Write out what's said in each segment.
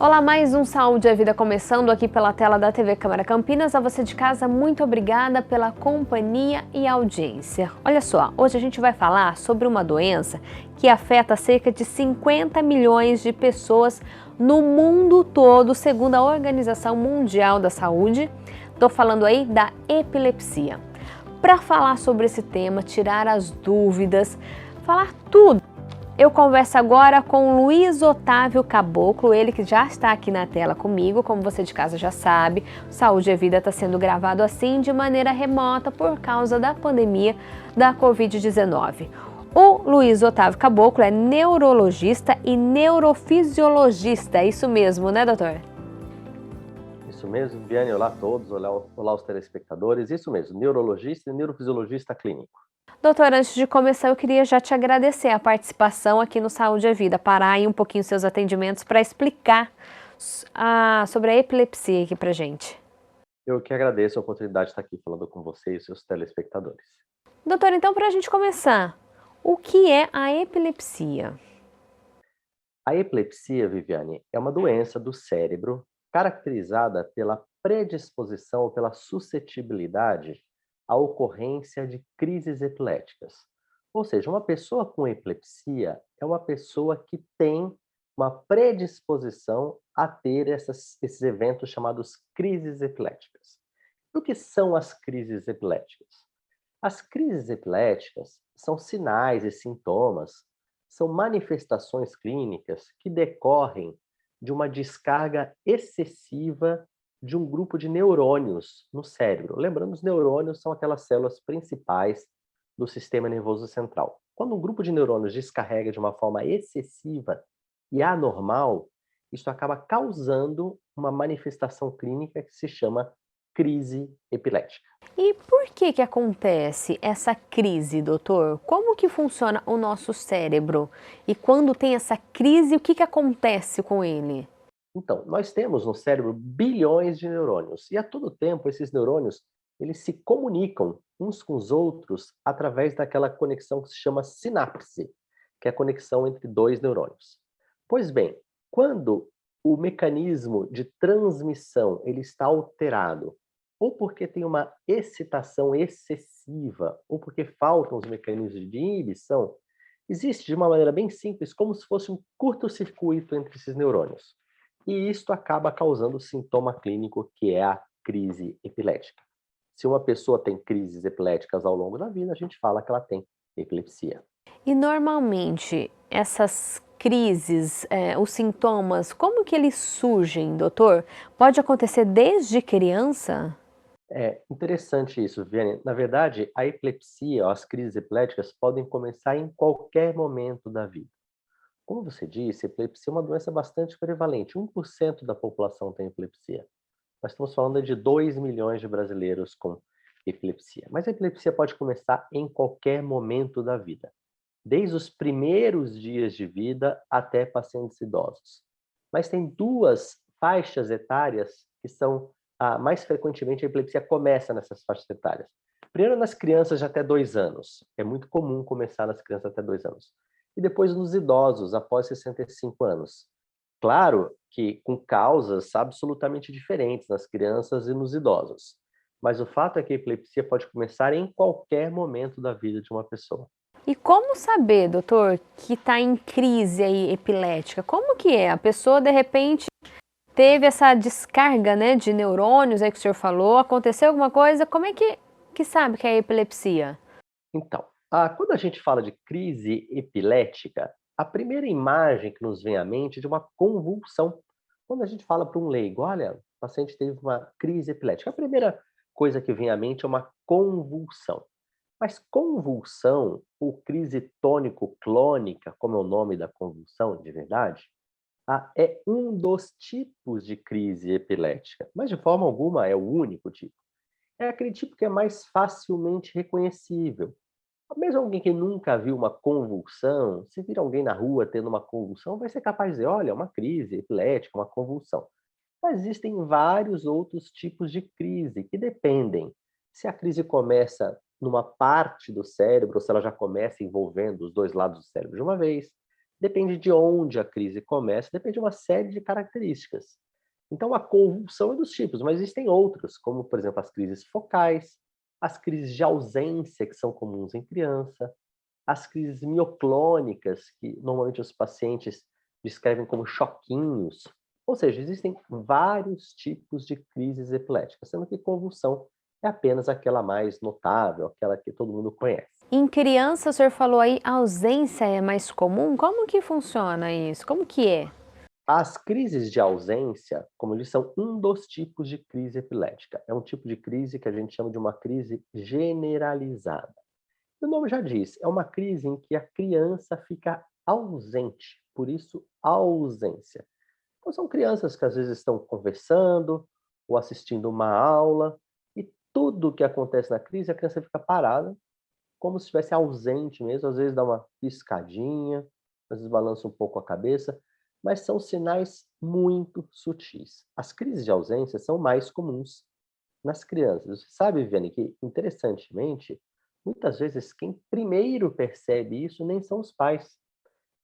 Olá, mais um Saúde e Vida começando aqui pela tela da TV Câmara Campinas. A você de casa, muito obrigada pela companhia e audiência. Olha só, hoje a gente vai falar sobre uma doença que afeta cerca de 50 milhões de pessoas no mundo todo, segundo a Organização Mundial da Saúde. Estou falando aí da epilepsia. Para falar sobre esse tema, tirar as dúvidas, falar tudo, eu converso agora com Luiz Otávio Caboclo, ele que já está aqui na tela comigo, como você de casa já sabe, Saúde e Vida está sendo gravado assim de maneira remota por causa da pandemia da Covid-19. O Luiz Otávio Caboclo é neurologista e neurofisiologista, é isso mesmo, né, doutor? Isso mesmo, Viane, olá a todos, olá aos telespectadores, isso mesmo, neurologista e neurofisiologista clínico. Doutor, antes de começar, eu queria já te agradecer a participação aqui no Saúde e Vida, parar aí um pouquinho seus atendimentos para explicar sobre a epilepsia aqui pra gente. Eu que agradeço a oportunidade de estar aqui falando com você e seus telespectadores. Doutor, então para a gente começar, o que é a epilepsia? A epilepsia, Viviane, é uma doença do cérebro caracterizada pela predisposição ou pela suscetibilidade à ocorrência de crises epiléticas. Ou seja, uma pessoa com epilepsia é uma pessoa que tem uma predisposição a ter esses eventos chamados crises epiléticas. E o que são as crises epiléticas? As crises epiléticas são sinais e sintomas, são manifestações clínicas que decorrem de uma descarga excessiva de um grupo de neurônios no cérebro. Lembrando, os neurônios são aquelas células principais do sistema nervoso central. Quando um grupo de neurônios descarrega de uma forma excessiva e anormal, isso acaba causando uma manifestação clínica que se chama crise epilética. E por que acontece essa crise, doutor? Como que funciona o nosso cérebro? E quando tem essa crise, o que acontece com ele? Então, nós temos no cérebro bilhões de neurônios e a todo tempo esses neurônios eles se comunicam uns com os outros através daquela conexão que se chama sinapse, que é a conexão entre dois neurônios. Pois bem, quando o mecanismo de transmissão ele está alterado, ou porque tem uma excitação excessiva, ou porque faltam os mecanismos de inibição, existe de uma maneira bem simples como se fosse um curto-circuito entre esses neurônios. E isto acaba causando o sintoma clínico que é a crise epilética. Se uma pessoa tem crises epiléticas ao longo da vida, a gente fala que ela tem epilepsia. E normalmente essas crises, os sintomas, como que eles surgem, doutor? Pode acontecer desde criança? É interessante isso, Vianney. Na verdade, a epilepsia, as crises epiléticas podem começar em qualquer momento da vida. Como você disse, a epilepsia é uma doença bastante prevalente. 1% da população tem epilepsia. Nós estamos falando de 2 milhões de brasileiros com epilepsia. Mas a epilepsia pode começar em qualquer momento da vida, desde os primeiros dias de vida até pacientes idosos. Mas tem duas faixas etárias que são mais frequentemente a epilepsia começa nessas faixas etárias. Primeiro nas crianças de até 2 anos. É muito comum começar nas crianças até 2 anos. E depois nos idosos, após 65 anos. Claro que com causas absolutamente diferentes nas crianças e nos idosos. Mas o fato é que a epilepsia pode começar em qualquer momento da vida de uma pessoa. E como saber, doutor, que está em crise aí epilética? Como que é? A pessoa, de repente, teve essa descarga, né, de neurônios aí que o senhor falou, aconteceu alguma coisa, como é que sabe que é epilepsia? Então, quando a gente fala de crise epilética, a primeira imagem que nos vem à mente é de uma convulsão. Quando a gente fala para um leigo, olha, o paciente teve uma crise epilética, a primeira coisa que vem à mente é uma convulsão. Mas convulsão, ou crise tônico-clônica, como é o nome da convulsão de verdade, é um dos tipos de crise epilética, mas de forma alguma é o único tipo. É aquele tipo que é mais facilmente reconhecível. Mesmo alguém que nunca viu uma convulsão, se vir alguém na rua tendo uma convulsão, vai ser capaz de dizer, olha, é uma crise epilética, uma convulsão. Mas existem vários outros tipos de crise que dependem. Se a crise começa numa parte do cérebro, ou se ela já começa envolvendo os dois lados do cérebro de uma vez, depende de onde a crise começa, depende de uma série de características. Então, a convulsão é dos tipos, mas existem outros, como, por exemplo, as crises focais, as crises de ausência, que são comuns em criança, as crises mioclônicas, que normalmente os pacientes descrevem como choquinhos. Ou seja, existem vários tipos de crises epiléticas, sendo que convulsão é apenas aquela mais notável, aquela que todo mundo conhece. Em criança, o senhor falou aí, a ausência é mais comum? Como que funciona isso? Como que é? As crises de ausência, como eu disse, são um dos tipos de crise epilética. É um tipo de crise que a gente chama de uma crise generalizada. O nome já diz, é uma crise em que a criança fica ausente, por isso ausência. Então são crianças que às vezes estão conversando ou assistindo uma aula e tudo o que acontece na crise a criança fica parada, como se estivesse ausente mesmo, às vezes dá uma piscadinha, às vezes balança um pouco a cabeça, mas são sinais muito sutis. As crises de ausência são mais comuns nas crianças. Você sabe, Viviane, que interessantemente, muitas vezes quem primeiro percebe isso nem são os pais,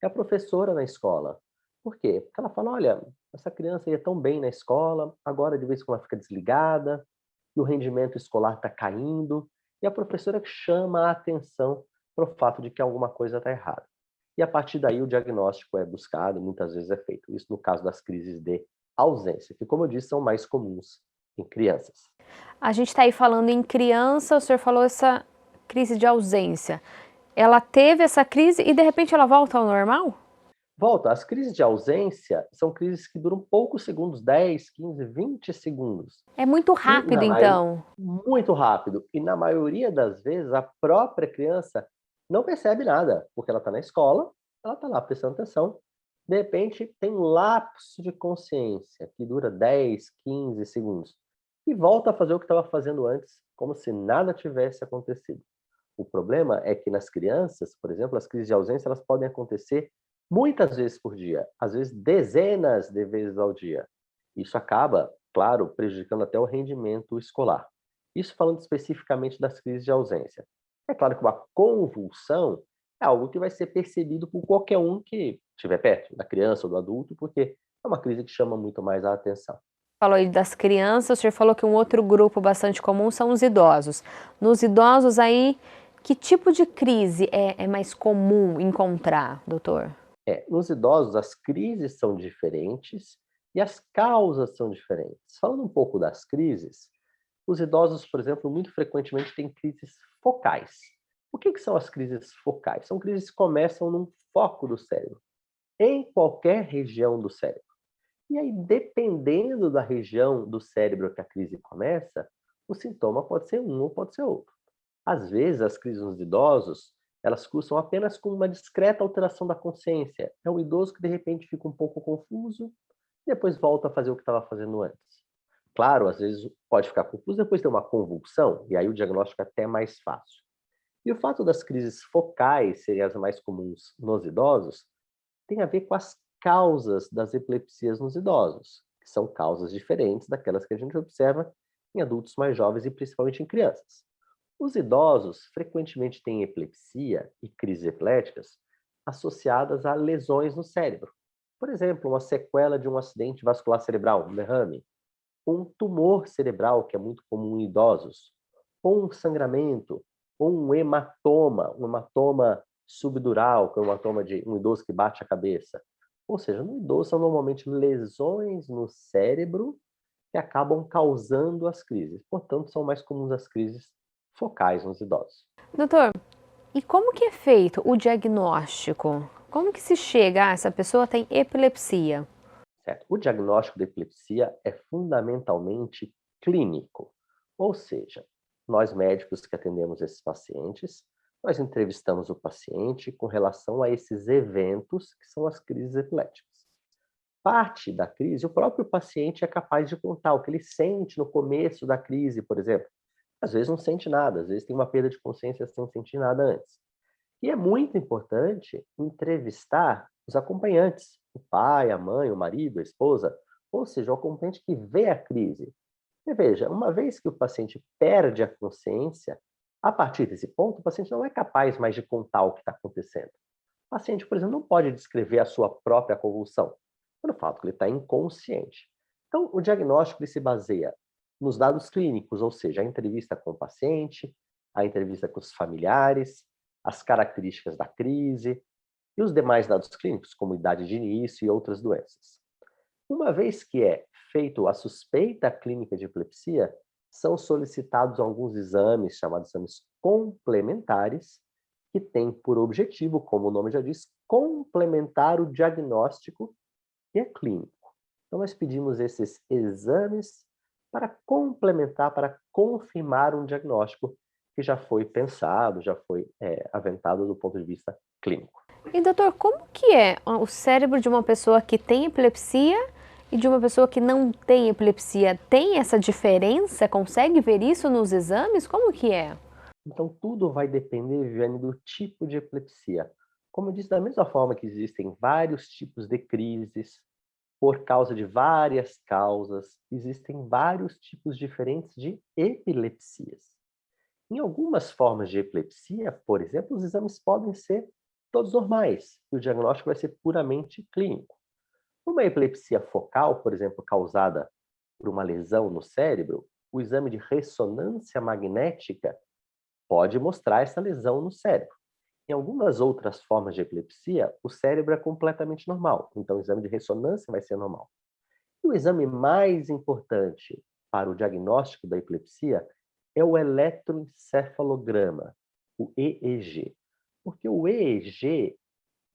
é a professora na escola. Por quê? Porque ela fala: olha, essa criança ia tão bem na escola, agora de vez em quando ela fica desligada, e o rendimento escolar está caindo, e a professora chama a atenção para o fato de que alguma coisa está errada. E a partir daí o diagnóstico é buscado, muitas vezes é feito. Isso no caso das crises de ausência, que, como eu disse, são mais comuns em crianças. A gente está aí falando em criança, o senhor falou essa crise de ausência. Ela teve essa crise e de repente ela volta ao normal? Volta, as crises de ausência são crises que duram poucos segundos, 10, 15, 20 segundos. É muito E rápido, então. muito rápido. E na maioria das vezes, a própria criança não percebe nada, porque ela está na escola, ela está lá prestando atenção. De repente, tem um lapso de consciência que dura 10, 15 segundos. E volta a fazer o que estava fazendo antes, como se nada tivesse acontecido. O problema é que nas crianças, por exemplo, as crises de ausência elas podem acontecer muitas vezes por dia, às vezes dezenas de vezes ao dia. Isso acaba, claro, prejudicando até o rendimento escolar. Isso falando especificamente das crises de ausência. É claro que uma convulsão é algo que vai ser percebido por qualquer um que estiver perto, da criança ou do adulto, porque é uma crise que chama muito mais a atenção. Falou aí das crianças, o senhor falou que um outro grupo bastante comum são os idosos. Nos idosos aí, que tipo de crise é mais comum encontrar, doutor? Nos idosos, as crises são diferentes e as causas são diferentes. Falando um pouco das crises, os idosos, por exemplo, muito frequentemente têm crises focais. O que são as crises focais? São crises que começam num foco do cérebro, em qualquer região do cérebro. E aí, dependendo da região do cérebro que a crise começa, o sintoma pode ser um ou pode ser outro. Às vezes, as crises nos idosos, elas cursam apenas com uma discreta alteração da consciência. É um idoso que, de repente, fica um pouco confuso e depois volta a fazer o que estava fazendo antes. Claro, às vezes pode ficar confuso, depois tem uma convulsão, e aí o diagnóstico é até mais fácil. E o fato das crises focais serem as mais comuns nos idosos tem a ver com as causas das epilepsias nos idosos, que são causas diferentes daquelas que a gente observa em adultos mais jovens e principalmente em crianças. Os idosos frequentemente têm epilepsia e crises epiléticas associadas a lesões no cérebro. Por exemplo, uma sequela de um acidente vascular cerebral, um derrame, um tumor cerebral, que é muito comum em idosos, ou um sangramento, ou um hematoma subdural, que é um hematoma de um idoso que bate a cabeça. Ou seja, no idoso são normalmente lesões no cérebro que acabam causando as crises. Portanto, são mais comuns as crises focais nos idosos. Doutor, e como que é feito o diagnóstico? Como que se chega, essa pessoa tem epilepsia? Certo? O diagnóstico da epilepsia é fundamentalmente clínico, ou seja, nós médicos que atendemos esses pacientes, nós entrevistamos o paciente com relação a esses eventos que são as crises epiléticas. Parte da crise, o próprio paciente é capaz de contar o que ele sente no começo da crise, por exemplo. Às vezes não sente nada, às vezes tem uma perda de consciência sem sentir nada antes. E é muito importante entrevistar os acompanhantes, o pai, a mãe, o marido, a esposa, ou seja, o acompanhante que vê a crise. E veja, uma vez que o paciente perde a consciência, a partir desse ponto, o paciente não é capaz mais de contar o que está acontecendo. paciente, por exemplo, não pode descrever a sua própria convulsão, pelo fato que ele está inconsciente. Então, o diagnóstico ele se baseia nos dados clínicos, ou seja, a entrevista com o paciente, a entrevista com os familiares, as características da crise e os demais dados clínicos, como idade de início e outras doenças. Uma vez que é feito a suspeita clínica de epilepsia, são solicitados alguns exames, chamados exames complementares, que têm por objetivo, como o nome já diz, complementar o diagnóstico que é clínico. Então, nós pedimos esses exames para complementar, para confirmar um diagnóstico que já foi pensado, já foi aventado do ponto de vista clínico. E doutor, como que é o cérebro de uma pessoa que tem epilepsia e de uma pessoa que não tem epilepsia? Tem essa diferença? Consegue ver isso nos exames? Como que é? Então, tudo vai depender, Viviane, do tipo de epilepsia. Como eu disse, da mesma forma que existem vários tipos de crises, por causa de várias causas, existem vários tipos diferentes de epilepsias. Em algumas formas de epilepsia, por exemplo, os exames podem ser todos normais, e o diagnóstico vai ser puramente clínico. Numa epilepsia focal, por exemplo, causada por uma lesão no cérebro, o exame de ressonância magnética pode mostrar essa lesão no cérebro. Em algumas outras formas de epilepsia, o cérebro é completamente normal, então o exame de ressonância vai ser normal. E o exame mais importante para o diagnóstico da epilepsia é o eletroencefalograma, o EEG. Porque o EEG,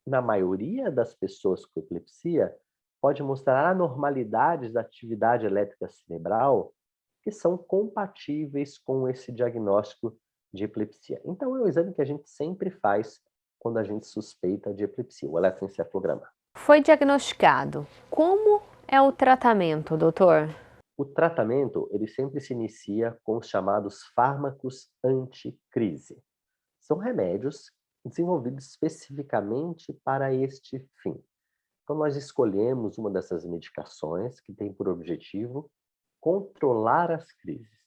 na maioria das pessoas com epilepsia, pode mostrar anormalidades da atividade elétrica cerebral que são compatíveis com esse diagnóstico de epilepsia. Então, é o exame que a gente sempre faz quando a gente suspeita de epilepsia, o eletroencefalograma. Foi diagnosticado. Como é o tratamento, doutor? O tratamento, ele sempre se inicia com os chamados fármacos anticrise. São remédios desenvolvidos especificamente para este fim. Então, nós escolhemos uma dessas medicações que tem por objetivo controlar as crises.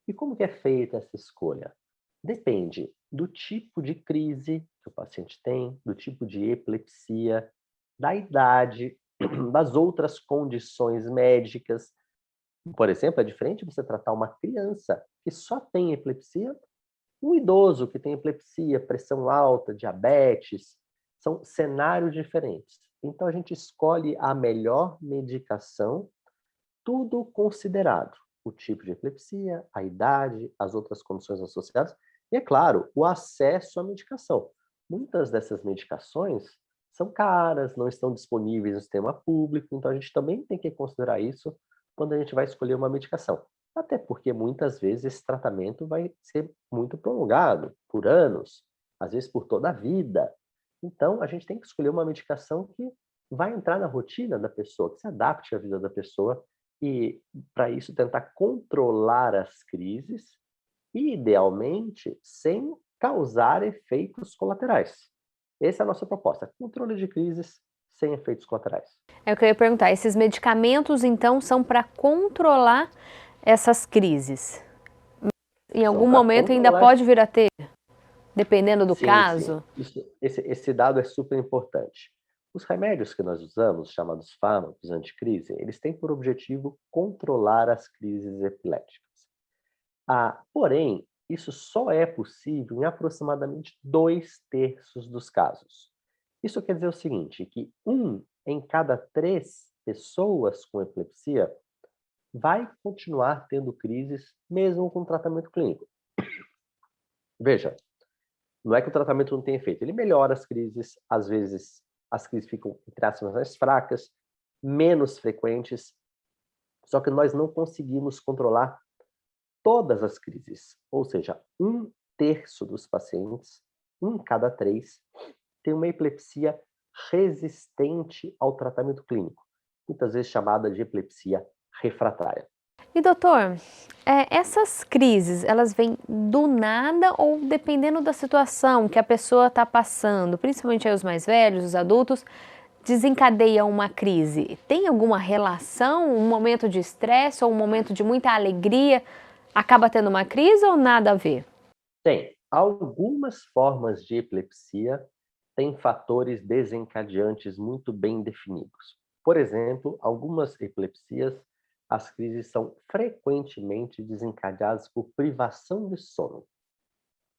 E como que é feita essa escolha? Depende do tipo de crise que o paciente tem, do tipo de epilepsia, da idade, das outras condições médicas. Por exemplo, é diferente você tratar uma criança que só tem epilepsia, um idoso que tem epilepsia, pressão alta, diabetes, são cenários diferentes. Então, a gente escolhe a melhor medicação, tudo considerado. O tipo de epilepsia, a idade, as outras condições associadas e, é claro, o acesso à medicação. Muitas dessas medicações são caras, não estão disponíveis no sistema público, então a gente também tem que considerar isso quando a gente vai escolher uma medicação. Até porque muitas vezes esse tratamento vai ser muito prolongado, por anos, às vezes por toda a vida. Então, a gente tem que escolher uma medicação que vai entrar na rotina da pessoa, que se adapte à vida da pessoa e, para isso, tentar controlar as crises e, idealmente, sem causar efeitos colaterais. Essa é a nossa proposta, controle de crises sem efeitos colaterais. É o que eu ia perguntar, esses medicamentos, então, são para controlar essas crises? Em algum momento ainda pode vir a ter, dependendo do caso? Sim. Esse dado é super importante. Os remédios que nós usamos, chamados fármacos anticrise, eles têm por objetivo controlar as crises epiléticas. Porém, isso só é possível em aproximadamente 2/3 dos casos. Isso quer dizer o seguinte, que 1 em cada 3 pessoas com epilepsia vai continuar tendo crises mesmo com tratamento clínico. Veja, não é que o tratamento não tem efeito, ele melhora as crises, às vezes as crises ficam, entre aspas, mais fracas, menos frequentes, só que nós não conseguimos controlar todas as crises, ou seja, 1/3 dos pacientes, 1 em cada 3, tem uma epilepsia resistente ao tratamento clínico, muitas vezes chamada de epilepsia refratária. E doutor, essas crises, elas vêm do nada ou dependendo da situação que a pessoa está passando, principalmente aí os mais velhos, os adultos, desencadeia uma crise? Tem alguma relação, um momento de estresse ou um momento de muita alegria, acaba tendo uma crise ou nada a ver? Tem algumas formas de epilepsia tem fatores desencadeantes muito bem definidos. Por exemplo, algumas epilepsias, as crises são frequentemente desencadeadas por privação de sono.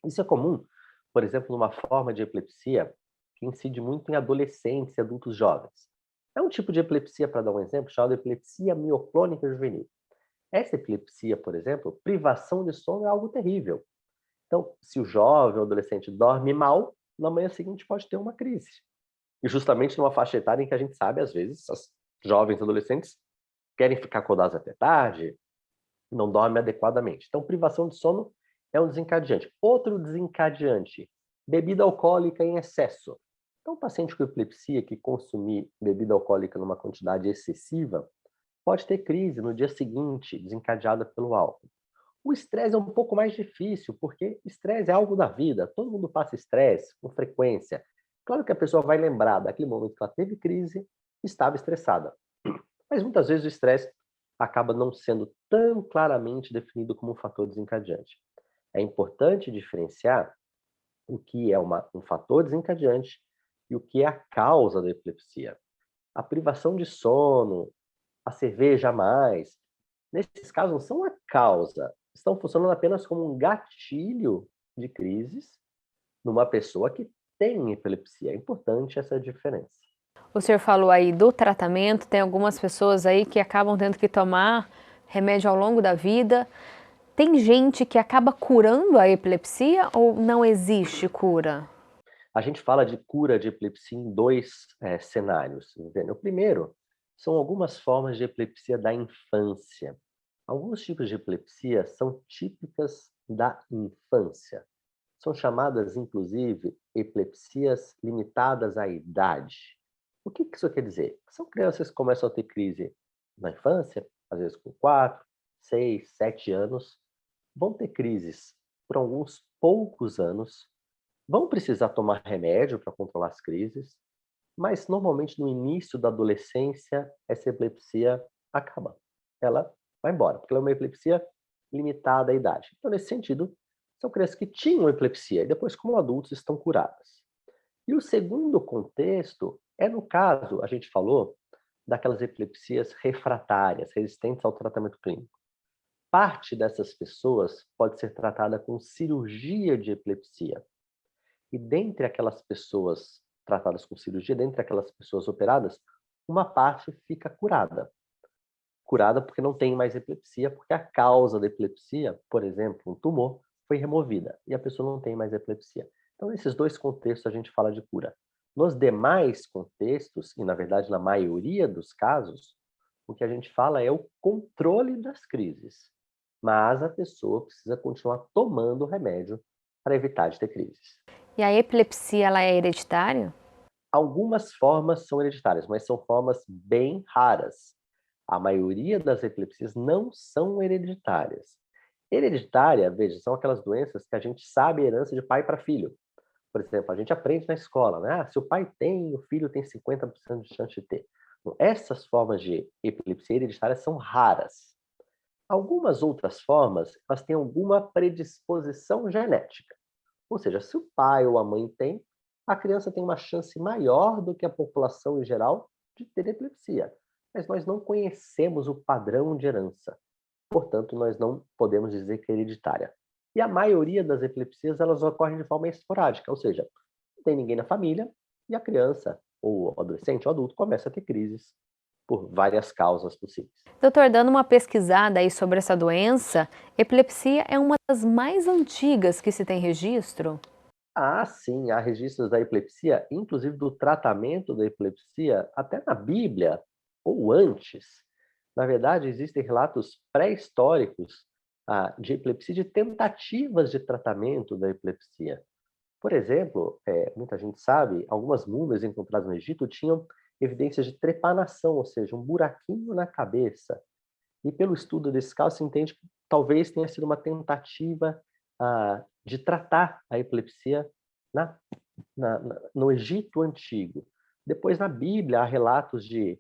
Isso é comum, por exemplo, numa forma de epilepsia que incide muito em adolescentes e adultos jovens. É um tipo de epilepsia, para dar um exemplo, chamada epilepsia mioclônica juvenil. Essa epilepsia, por exemplo, privação de sono é algo terrível. Então, se o jovem ou adolescente dorme mal, na manhã seguinte pode ter uma crise. E justamente numa faixa etária em que a gente sabe, às vezes, as jovens e adolescentes querem ficar acordados até tarde, não dormem adequadamente. Então, privação de sono é um desencadeante. Outro desencadeante, bebida alcoólica em excesso. Então, o paciente com epilepsia que consumir bebida alcoólica numa quantidade excessiva pode ter crise no dia seguinte, desencadeada pelo álcool. O estresse é um pouco mais difícil, porque estresse é algo da vida. Todo mundo passa estresse com frequência. Claro que a pessoa vai lembrar daquele momento que ela teve crise, estava estressada. Mas muitas vezes o estresse acaba não sendo tão claramente definido como um fator desencadeante. É importante diferenciar o que é um fator desencadeante e o que é a causa da epilepsia. A privação de sono, a cerveja a mais, nesses casos não são a causa, estão funcionando apenas como um gatilho de crises numa pessoa que tem epilepsia. É importante essa diferença. O senhor falou aí do tratamento, tem algumas pessoas aí que acabam tendo que tomar remédio ao longo da vida. Tem gente que acaba curando a epilepsia ou não existe cura? A gente fala de cura de epilepsia em dois cenários. Entende? O primeiro são algumas formas de epilepsia da infância. Alguns tipos de epilepsia são típicas da infância. São chamadas, inclusive, epilepsias limitadas à idade. O que isso quer dizer? São crianças que começam a ter crise na infância, às vezes com 4, 6, 7 anos, vão ter crises por alguns poucos anos, vão precisar tomar remédio para controlar as crises, mas normalmente no início da adolescência essa epilepsia acaba. Ela vai embora, porque ela é uma epilepsia limitada à idade. Então, nesse sentido, são crianças que tinham epilepsia e depois, como adultos, estão curadas. E o segundo contexto é no caso, a gente falou, daquelas epilepsias refratárias, resistentes ao tratamento clínico. Parte dessas pessoas pode ser tratada com cirurgia de epilepsia. E dentre aquelas pessoas tratadas com cirurgia, dentre aquelas pessoas operadas, uma parte fica curada. Curada porque não tem mais epilepsia, porque a causa da epilepsia, por exemplo, um tumor, foi removida e a pessoa não tem mais epilepsia. Então, nesses dois contextos, a gente fala de cura. Nos demais contextos, e na verdade na maioria dos casos, o que a gente fala é o controle das crises. Mas a pessoa precisa continuar tomando o remédio para evitar de ter crises. E a epilepsia, ela é hereditária? Algumas formas são hereditárias, mas são formas bem raras. A maioria das epilepsias não são hereditárias. Hereditária, veja, são aquelas doenças que a gente sabe a herança de pai para filho. Por exemplo, a gente aprende na escola, né? Se o pai tem, o filho tem 50% de chance de ter. Então, essas formas de epilepsia hereditária são raras. Algumas outras formas, elas têm alguma predisposição genética. Ou seja, se o pai ou a mãe tem, a criança tem uma chance maior do que a população em geral de ter epilepsia. Mas nós não conhecemos o padrão de herança. Portanto, nós não podemos dizer que é hereditária. E a maioria das epilepsias, elas ocorrem de forma esporádica, ou seja, não tem ninguém na família e a criança, ou adolescente, ou adulto, começa a ter crises por várias causas possíveis. Doutor, dando uma pesquisada aí sobre essa doença, epilepsia é uma das mais antigas que se tem registro? Ah, sim, há registros da epilepsia, inclusive do tratamento da epilepsia, até na Bíblia, ou antes. Na verdade, existem relatos pré-históricos de epilepsia, de tentativas de tratamento da epilepsia. Por exemplo, muita gente sabe, algumas múmias encontradas no Egito tinham evidências de trepanação, ou seja, um buraquinho na cabeça. E pelo estudo desse caso, se entende que talvez tenha sido uma tentativa de tratar a epilepsia na, no Egito Antigo. Depois, na Bíblia, há relatos de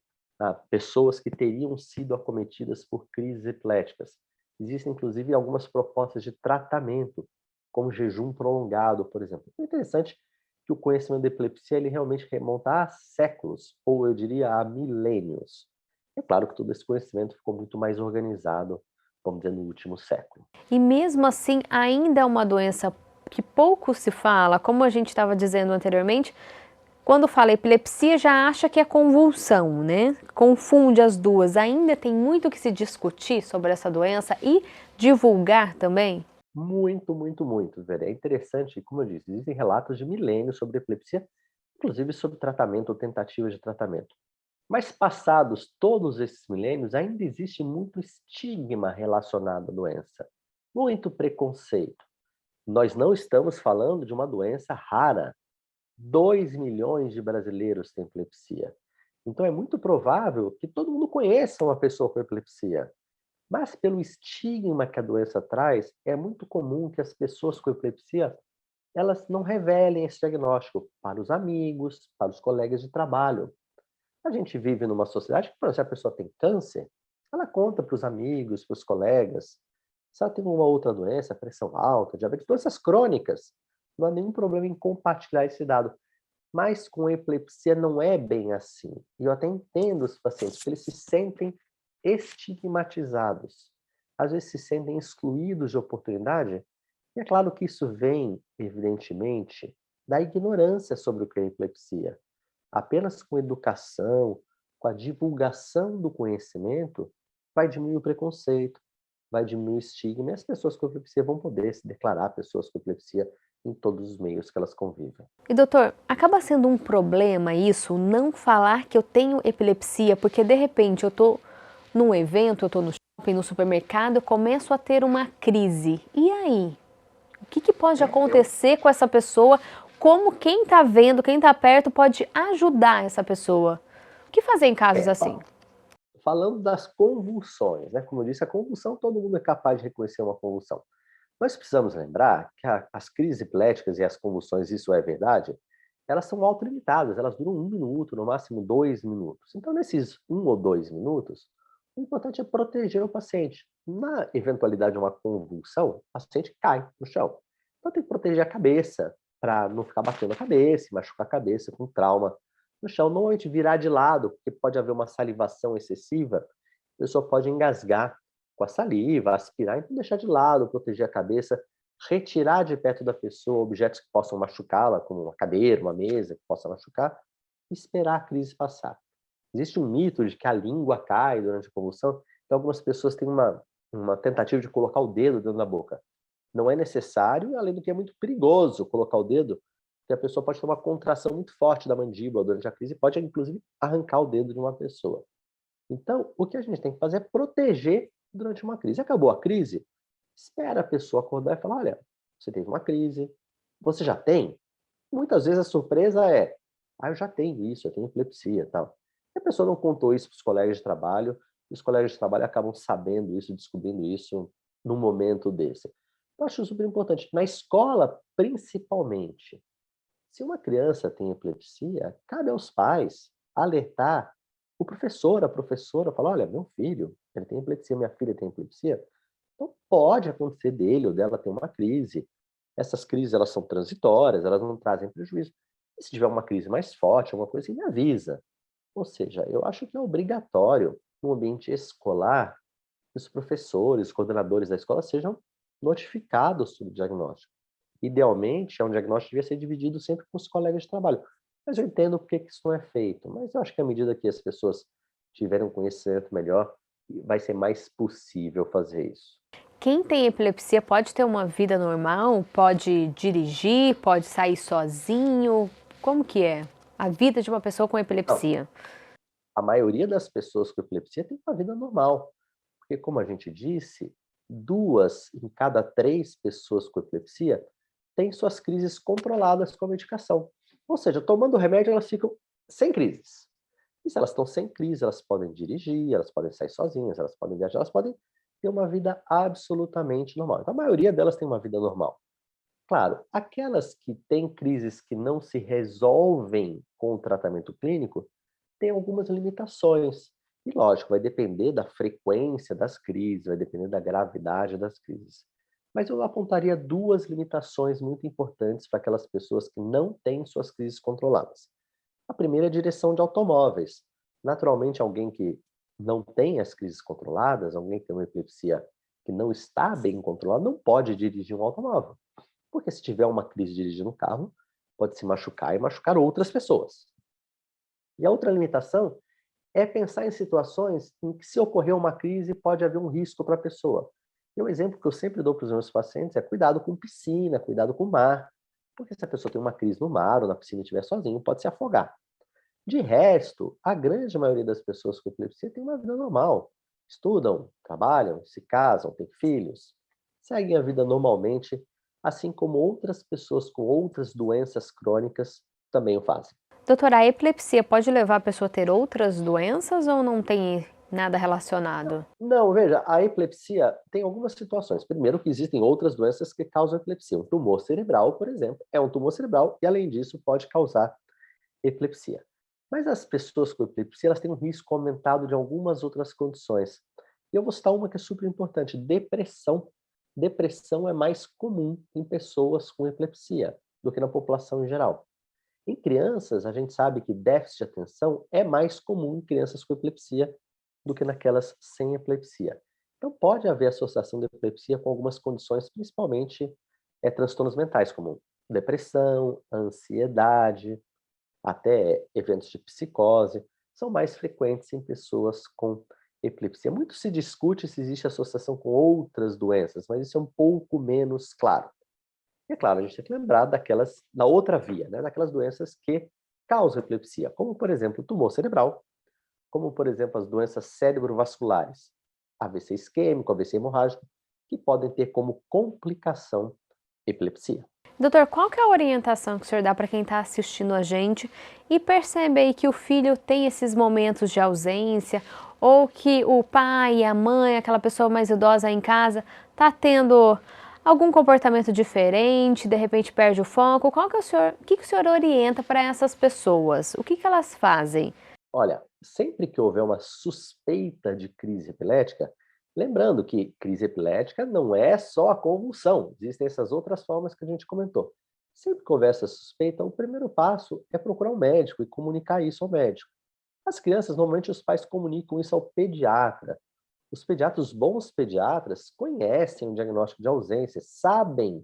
pessoas que teriam sido acometidas por crises epiléticas. Existem, inclusive, algumas propostas de tratamento, como jejum prolongado, por exemplo. É interessante que o conhecimento da epilepsia ele realmente remonta a séculos, ou eu diria a milênios. É claro que todo esse conhecimento ficou muito mais organizado, vamos dizer, no último século. E mesmo assim, ainda é uma doença que pouco se fala, como a gente estava dizendo anteriormente, quando fala epilepsia já acha que é convulsão, né? Confunde as duas. Ainda tem muito que se discutir sobre essa doença e divulgar também. Muito, muito, muito, Vera. É interessante, como eu disse, existem relatos de milênios sobre epilepsia, inclusive sobre tratamento ou tentativas de tratamento. Mas passados todos esses milênios, ainda existe muito estigma relacionado à doença, muito preconceito. Nós não estamos falando de uma doença rara. 2 milhões de brasileiros têm epilepsia. Então é muito provável que todo mundo conheça uma pessoa com epilepsia. Mas pelo estigma que a doença traz, é muito comum que as pessoas com epilepsia, elas não revelem esse diagnóstico para os amigos, para os colegas de trabalho. A gente vive numa sociedade que, por exemplo, se a pessoa tem câncer, ela conta para os amigos, para os colegas. Se ela tem uma outra doença, pressão alta, diabetes, doenças crônicas, não há nenhum problema em compartilhar esse dado. Mas com epilepsia não é bem assim. E eu até entendo os pacientes, porque eles se sentem estigmatizados. Às vezes se sentem excluídos de oportunidade. E é claro que isso vem, evidentemente, da ignorância sobre o que é epilepsia. Apenas com educação, com a divulgação do conhecimento, vai diminuir o preconceito, vai diminuir o estigma e as pessoas com epilepsia vão poder se declarar pessoas com epilepsia em todos os meios que elas convivem. E doutor, acaba sendo um problema isso, não falar que eu tenho epilepsia, porque de repente eu tô num evento, eu tô no shopping, no supermercado, eu começo a ter uma crise. E aí? O que pode Eu acontecer com essa pessoa? Como quem está vendo, quem está perto, pode ajudar essa pessoa? O que fazer em casos é, assim? falando das convulsões, né? Como eu disse, a convulsão todo mundo é capaz de reconhecer uma convulsão. Nós precisamos lembrar que as crises epiléticas e as convulsões, isso é verdade, elas são autolimitadas, elas duram 1 minuto, no máximo 2 minutos. Então, nesses 1 ou 2 minutos, o importante é proteger o paciente. Na eventualidade de uma convulsão, o paciente cai no chão. Então, tem que proteger a cabeça, para não ficar batendo a cabeça, machucar a cabeça com trauma no chão. Normalmente virar de lado, porque pode haver uma salivação excessiva, a pessoa pode engasgar com a saliva, aspirar, então deixar de lado, proteger a cabeça, retirar de perto da pessoa objetos que possam machucá-la, como uma cadeira, uma mesa que possa machucar, e esperar a crise passar. Existe um mito de que a língua cai durante a convulsão, então algumas pessoas têm uma tentativa de colocar o dedo dentro da boca. Não é necessário, além do que é muito perigoso colocar o dedo, porque a pessoa pode ter uma contração muito forte da mandíbula durante a crise e pode, inclusive, arrancar o dedo de uma pessoa. Então, o que a gente tem que fazer é proteger durante uma crise. Acabou a crise, espera a pessoa acordar e falar: olha, você teve uma crise, você já tem? Muitas vezes a surpresa é: ah, eu já tenho isso, eu tenho epilepsia e tal. E a pessoa não contou isso para os colegas de trabalho, e os colegas de trabalho acabam sabendo isso, descobrindo isso num momento desse. Eu acho super importante. Na escola, principalmente, se uma criança tem epilepsia, cabe aos pais alertar o professor, a professora, falar: olha, meu filho, ele tem epilepsia, minha filha tem epilepsia, então pode acontecer dele ou dela ter uma crise. Essas crises, elas são transitórias, elas não trazem prejuízo. E se tiver uma crise mais forte, alguma coisa assim, me avisa. Ou seja, eu acho que é obrigatório, no ambiente escolar, que os professores, os coordenadores da escola sejam notificados sobre o diagnóstico. Idealmente, é um diagnóstico que devia ser dividido sempre com os colegas de trabalho. Mas eu entendo por que isso não é feito. Mas eu acho que à medida que as pessoas tiverem um conhecimento melhor, vai ser mais possível fazer isso. Quem tem epilepsia pode ter uma vida normal? Pode dirigir? Pode sair sozinho? Como que é a vida de uma pessoa com Não, epilepsia? a maioria das pessoas com epilepsia tem uma vida normal, porque, como a gente disse, 2 em cada 3 pessoas com epilepsia têm suas crises controladas com a medicação. Ou seja, tomando o remédio, elas ficam sem crises. E se elas estão sem crise, elas podem dirigir, elas podem sair sozinhas, elas podem viajar, elas podem ter uma vida absolutamente normal. Então, a maioria delas tem uma vida normal. Claro, aquelas que têm crises que não se resolvem com o tratamento clínico, têm algumas limitações. E lógico, vai depender da frequência das crises, vai depender da gravidade das crises. Mas eu apontaria duas limitações muito importantes para aquelas pessoas que não têm suas crises controladas. A primeira é a direção de automóveis. Naturalmente, alguém que não tem as crises controladas, alguém que tem uma epilepsia que não está bem controlada, não pode dirigir um automóvel. Porque se tiver uma crise dirigindo um carro, pode se machucar e machucar outras pessoas. E a outra limitação é pensar em situações em que, se ocorrer uma crise, pode haver um risco para a pessoa. E um exemplo que eu sempre dou para os meus pacientes é cuidado com piscina, cuidado com mar. Porque se a pessoa tem uma crise no mar ou na piscina e estiver sozinho, pode se afogar. De resto, a grande maioria das pessoas com epilepsia tem uma vida normal. Estudam, trabalham, se casam, têm filhos, seguem a vida normalmente, assim como outras pessoas com outras doenças crônicas também o fazem. Doutora, a epilepsia pode levar a pessoa a ter outras doenças ou não tem nada relacionado? Não, veja, a epilepsia tem algumas situações. Primeiro, que existem outras doenças que causam epilepsia. Um tumor cerebral, por exemplo, é um tumor cerebral e, além disso, pode causar epilepsia. Mas as pessoas com epilepsia, elas têm um risco aumentado de algumas outras condições. E eu vou citar uma que é super importante: depressão. Depressão é mais comum em pessoas com epilepsia do que na população em geral. Em crianças, a gente sabe que déficit de atenção é mais comum em crianças com epilepsia do que naquelas sem epilepsia. Então, pode haver associação de epilepsia com algumas condições, principalmente transtornos mentais, como depressão, ansiedade, até eventos de psicose, são mais frequentes em pessoas com epilepsia. Muito se discute se existe associação com outras doenças, mas isso é um pouco menos claro. E é claro, a gente tem que lembrar da outra via, né? Daquelas doenças que causam epilepsia, como, por exemplo, o tumor cerebral, como, por exemplo, as doenças cerebrovasculares, AVC isquêmico, AVC hemorrágico, que podem ter como complicação epilepsia. Doutor, qual que é a orientação que o senhor dá para quem está assistindo a gente e percebe aí que o filho tem esses momentos de ausência ou que o pai, a mãe, aquela pessoa mais idosa em casa está tendo algum comportamento diferente, de repente perde o foco? O que o senhor orienta para essas pessoas? O que elas fazem? Olha, sempre que houver uma suspeita de crise epilética, lembrando que crise epilética não é só a convulsão, existem essas outras formas que a gente comentou. Sempre que houver essa suspeita, o primeiro passo é procurar um médico e comunicar isso ao médico. As crianças, normalmente os pais comunicam isso ao pediatra. Os pediatras, os bons pediatras, conhecem o diagnóstico de ausência, sabem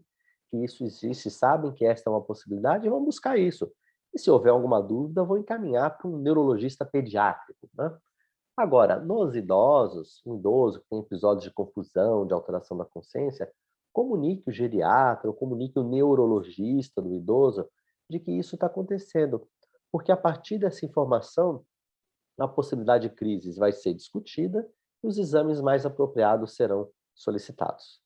que isso existe, sabem que esta é uma possibilidade e vão buscar isso. E se houver alguma dúvida, vão encaminhar para um neurologista pediátrico, né? Agora, nos idosos, um idoso que tem episódios de confusão, de alteração da consciência, comunique o geriatra ou comunique o neurologista do idoso de que isso está acontecendo. Porque a partir dessa informação, a possibilidade de crises vai ser discutida e os exames mais apropriados serão solicitados.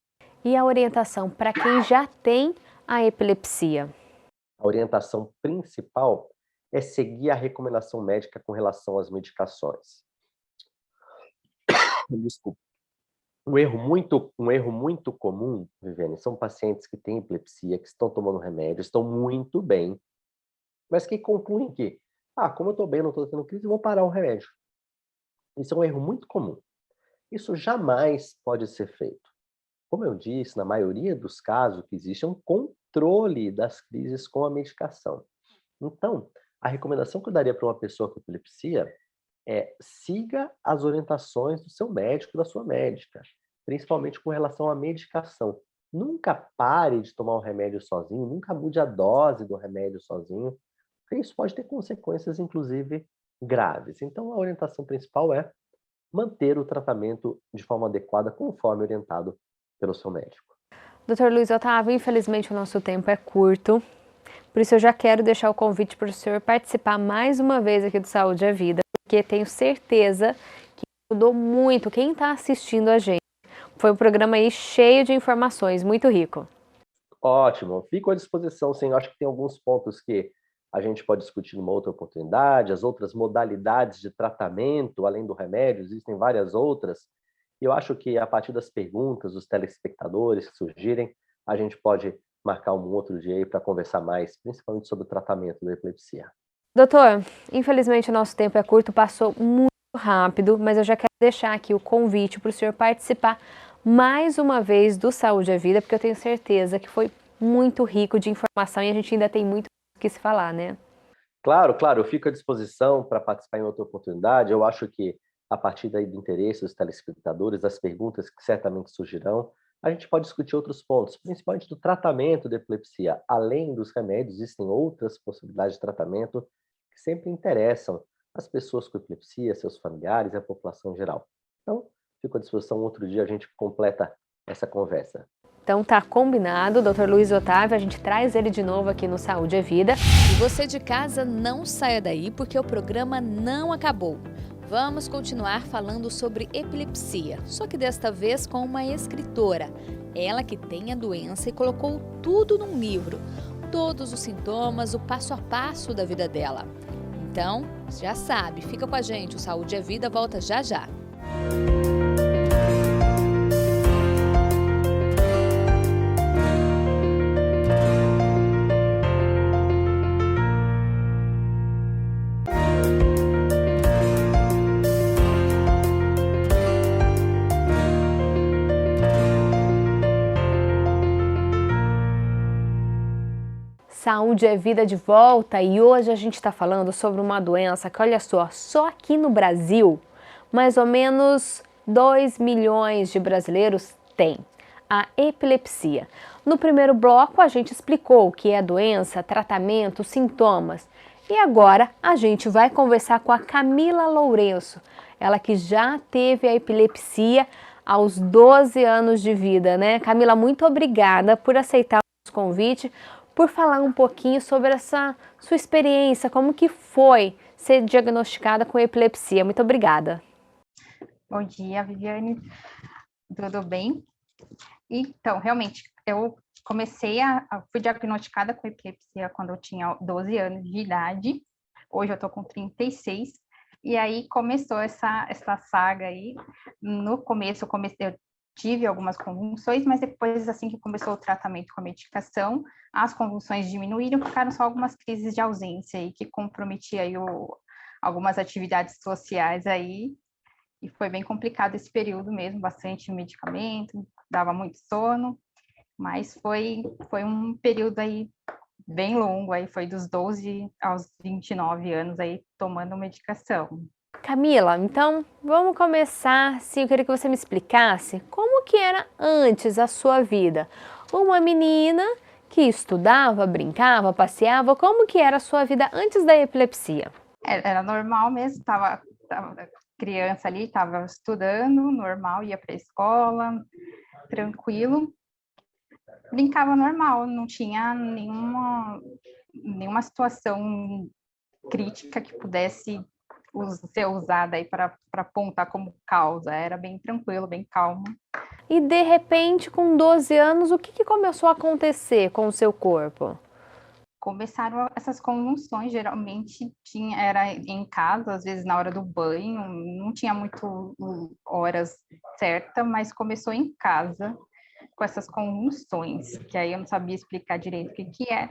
E a orientação para quem já tem a epilepsia? A orientação principal é seguir a recomendação médica com relação às medicações. Desculpa. Um erro muito comum, Viviane, são pacientes que têm epilepsia, que estão tomando remédio, estão muito bem, mas que concluem que, como eu estou bem, não estou tendo crise, eu vou parar o remédio. Isso é um erro muito comum. Isso jamais pode ser feito. Como eu disse, na maioria dos casos, o que existe é um controle das crises com a medicação. Então, a recomendação que eu daria para uma pessoa com epilepsia é: siga as orientações do seu médico, da sua médica, principalmente com relação à medicação. Nunca pare de tomar um remédio sozinho, nunca mude a dose do remédio sozinho, porque isso pode ter consequências, inclusive, graves. Então, a orientação principal é manter o tratamento de forma adequada, conforme orientado pelo seu médico. Doutor Luiz Otávio, infelizmente o nosso tempo é curto, por isso eu já quero deixar o convite para o senhor participar mais uma vez aqui do Saúde é Vida, porque tenho certeza que ajudou muito quem está assistindo a gente. Foi um programa aí cheio de informações, muito rico. Ótimo, fico à disposição, sim. Eu acho que tem alguns pontos que a gente pode discutir numa outra oportunidade, as outras modalidades de tratamento, além do remédio, existem várias outras. E eu acho que, a partir das perguntas dos telespectadores que surgirem, a gente pode marcar um outro dia aí para conversar mais, principalmente sobre o tratamento da epilepsia. Doutor, infelizmente o nosso tempo é curto, passou muito rápido, mas eu já quero deixar aqui o convite para o senhor participar mais uma vez do Saúde é Vida, porque eu tenho certeza que foi muito rico de informação e a gente ainda tem muito o que se falar, né? Claro, claro, eu fico à disposição para participar em outra oportunidade. Eu acho que, a partir daí do interesse dos telespectadores, das perguntas que certamente surgirão, a gente pode discutir outros pontos, principalmente do tratamento da epilepsia. Além dos remédios, existem outras possibilidades de tratamento que sempre interessam as pessoas com epilepsia, seus familiares e a população em geral. Então, fico à disposição. Outro dia a gente completa essa conversa. Então tá combinado, Dr. Luiz Otávio, a gente traz ele de novo aqui no Saúde é Vida. E você de casa não saia daí porque o programa não acabou. Vamos continuar falando sobre epilepsia, só que desta vez com uma escritora. Ela que tem a doença e colocou tudo num livro. Todos os sintomas, o passo a passo da vida dela. Então, já sabe, fica com a gente, o Saúde é Vida volta já já. Saúde é Vida de volta e hoje a gente está falando sobre uma doença que, olha só aqui no Brasil, mais ou menos 2 milhões de brasileiros têm a epilepsia. No primeiro bloco a gente explicou o que é a doença, tratamento, sintomas. E agora a gente vai conversar com a Camila Lourenço, ela que já teve a epilepsia aos 12 anos de vida, né? Camila, muito obrigada por aceitar o nosso convite, por falar um pouquinho sobre essa sua experiência, como que foi ser diagnosticada com epilepsia. Muito obrigada. Bom dia, Viviane. Tudo bem? Então, realmente, eu fui diagnosticada com epilepsia quando eu tinha 12 anos de idade. Hoje eu tô com 36. E aí começou essa saga aí. No começo, eu tive algumas convulsões, mas depois, assim que começou o tratamento com a medicação, as convulsões diminuíram, ficaram só algumas crises de ausência aí, que comprometia aí algumas atividades sociais aí, e foi bem complicado esse período mesmo, bastante medicamento, dava muito sono, mas foi um período aí bem longo, aí foi dos 12 aos 29 anos aí, tomando medicação. Camila, então vamos começar. Eu queria que você me explicasse como que era antes a sua vida. Uma menina que estudava, brincava, passeava, como que era a sua vida antes da epilepsia? Era normal mesmo, tava criança ali, estava estudando, normal, ia para a escola, tranquilo. Brincava normal, não tinha nenhuma situação crítica que pudesse ser usada aí para apontar como causa, era bem tranquilo, bem calmo. E de repente, com 12 anos, o que começou a acontecer com o seu corpo? Começaram essas convulsões, geralmente era em casa, às vezes na hora do banho, não tinha muito horas certas, mas começou em casa com essas convulsões, que aí eu não sabia explicar direito o que é.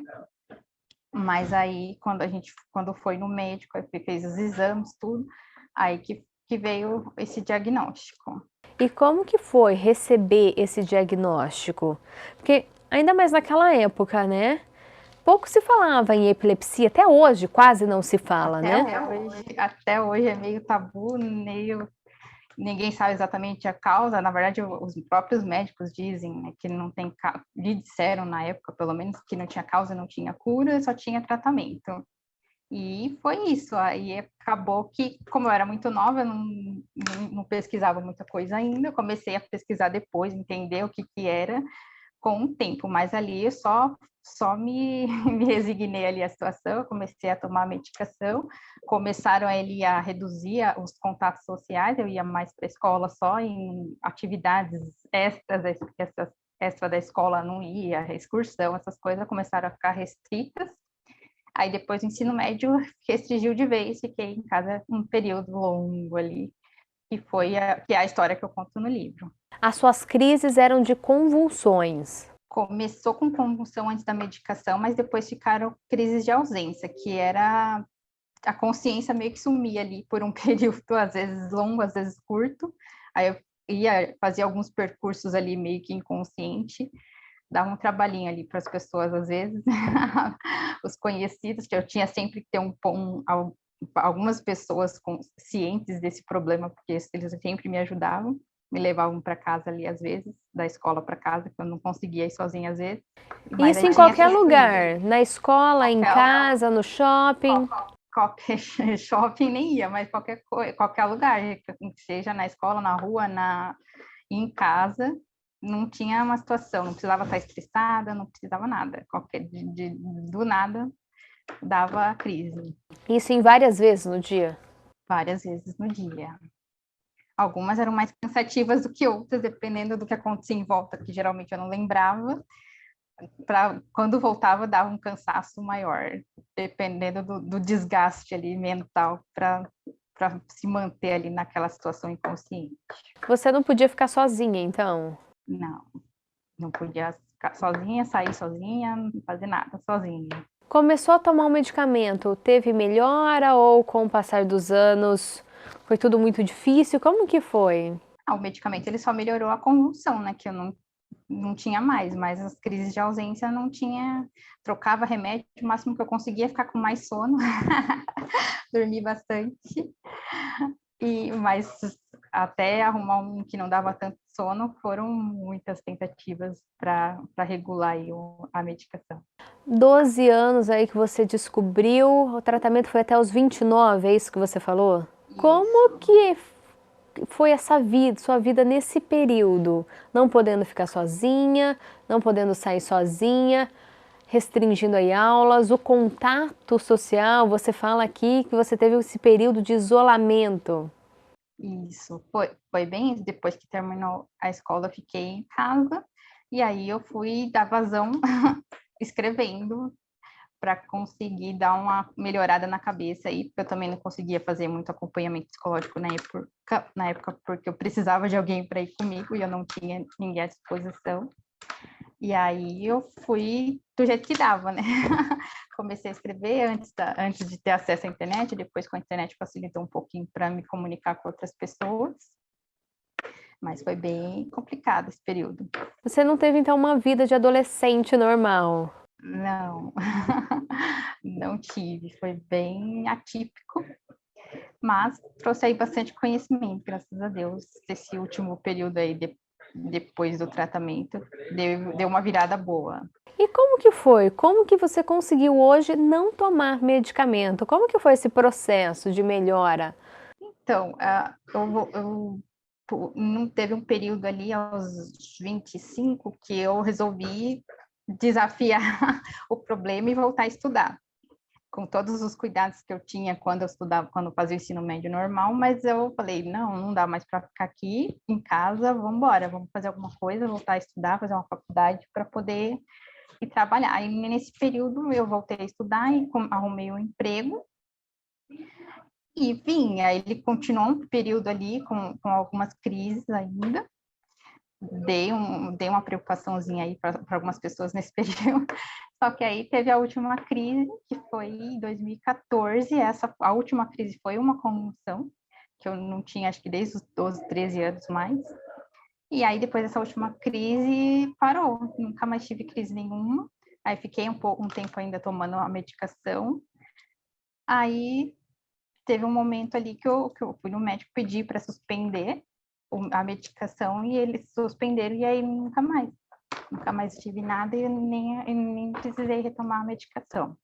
Mas aí, quando foi no médico, fez os exames, tudo, aí que veio esse diagnóstico. E como que foi receber esse diagnóstico? Porque, ainda mais naquela época, né? Pouco se falava em epilepsia, até hoje quase não se fala, né? Até hoje é meio tabu, ninguém sabe exatamente a causa. Na verdade, os próprios médicos dizem, né, que não tem, lhe disseram na época, pelo menos, que não tinha causa, não tinha cura, só tinha tratamento. E foi isso. Aí acabou que, como eu era muito nova, eu não pesquisava muita coisa ainda. Eu comecei a pesquisar depois, entender o que era com o tempo. Mas ali eu só me resignei ali à situação, comecei a tomar medicação, começaram ele a reduzir os contatos sociais, eu ia mais para a escola só em atividades extra da escola, não ia, excursão, essas coisas começaram a ficar restritas. Aí depois o ensino médio restringiu de vez, fiquei em casa um período longo ali, que é a história que eu conto no livro. As suas crises eram de convulsões. Começou com convulsão antes da medicação, mas depois ficaram crises de ausência, que era a consciência meio que sumia ali por um período, às vezes longo, às vezes curto. Aí eu ia fazer alguns percursos ali meio que inconsciente, dava um trabalhinho ali para as pessoas, às vezes, os conhecidos, que eu tinha sempre que ter algumas pessoas cientes desse problema, porque eles sempre me ajudavam, me levavam para casa ali, às vezes, da escola para casa, que eu não conseguia ir sozinha, às vezes. Mas Isso aí em tinha qualquer sempre lugar, na escola, em casa, no shopping. qualquer shopping nem ia, mas qualquer lugar, seja na escola, na rua, em casa, não tinha uma situação, não precisava estar estressada, não precisava nada, do nada dava crise, Isso em várias vezes no dia. várias vezes no dia. Algumas eram mais cansativas do que outras, dependendo do que acontecia em volta, que geralmente eu não lembrava. Quando voltava, dava um cansaço maior, dependendo do desgaste ali mental para se manter ali naquela situação inconsciente. Você não podia ficar sozinha, então? Não, não podia ficar sozinha, sair sozinha, não fazer nada sozinha. Começou a tomar um medicamento, teve melhora ou com o passar dos anos foi tudo muito difícil? Como que foi? O medicamento ele só melhorou a convulsão, né? Que eu não tinha mais, mas as crises de ausência não tinha, trocava remédio, o máximo que eu conseguia ficar com mais sono, dormir bastante, mas até arrumar um que não dava tanto sono, foram muitas tentativas para regular aí a medicação. 12 anos aí que você descobriu, o tratamento foi até os 29, é isso que você falou? Como que foi essa vida, sua vida nesse período? Não podendo ficar sozinha, não podendo sair sozinha, restringindo aí aulas, o contato social, você fala aqui que você teve esse período de isolamento. Isso, foi bem isso. Depois que terminou a escola, eu fiquei em casa, e aí eu fui dar vazão escrevendo para conseguir dar uma melhorada na cabeça aí, porque eu também não conseguia fazer muito acompanhamento psicológico na época porque eu precisava de alguém para ir comigo e eu não tinha ninguém à disposição. E aí eu fui do jeito que dava, né? Comecei a escrever antes de ter acesso à internet, depois com a internet facilitou um pouquinho para me comunicar com outras pessoas. Mas foi bem complicado esse período. Você não teve então uma vida de adolescente normal? Não, não tive, foi bem atípico, mas trouxe aí bastante conhecimento, graças a Deus. Esse último período aí, depois do tratamento, deu uma virada boa. E como que foi? Como que você conseguiu hoje não tomar medicamento? Como que foi esse processo de melhora? Então, não teve um período ali aos 25 que eu resolvi desafiar o problema e voltar a estudar, com todos os cuidados que eu tinha quando eu estudava, quando eu fazia o ensino médio normal, mas eu falei, não dá mais para ficar aqui em casa, vamos embora, vamos fazer alguma coisa, voltar a estudar, fazer uma faculdade para poder ir trabalhar. Aí nesse período eu voltei a estudar e arrumei um emprego e vim. Aí ele continuou um período ali com algumas crises ainda. Dei uma preocupaçãozinha aí para algumas pessoas nesse período. Só que aí teve a última crise, que foi em 2014. A última crise foi uma convulsão, que eu não tinha, acho que desde os 12, 13 anos mais. E aí, depois dessa última crise, parou. Nunca mais tive crise nenhuma. Aí fiquei um tempo ainda tomando a medicação. Aí teve um momento ali que eu fui no médico pedir para suspender a medicação e eles suspenderam e aí nunca mais tive nada e nem precisei retomar a medicação.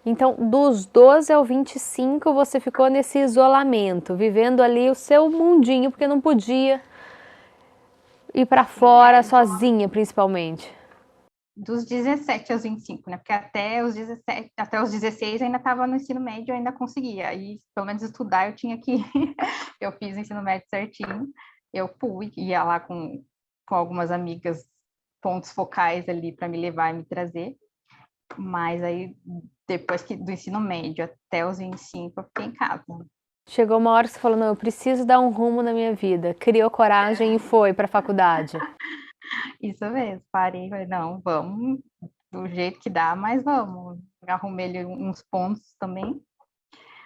Então, dos 12 ao 25, você ficou nesse isolamento, vivendo ali o seu mundinho, porque não podia ir para fora sozinha, principalmente. Dos 17 aos 25, né? Porque até os 16 ainda estava no ensino médio, eu ainda conseguia. Aí, pelo menos estudar, eu tinha que eu fiz o ensino médio certinho. Eu ia lá com algumas amigas, pontos focais ali para me levar e me trazer. Mas aí, depois do ensino médio até os 25, eu fiquei em casa. Chegou uma hora que você falou, não, eu preciso dar um rumo na minha vida. Criou coragem e foi para a faculdade. Isso mesmo, parei, falei, não, vamos, do jeito que dá, mas vamos. Arrumei uns pontos também,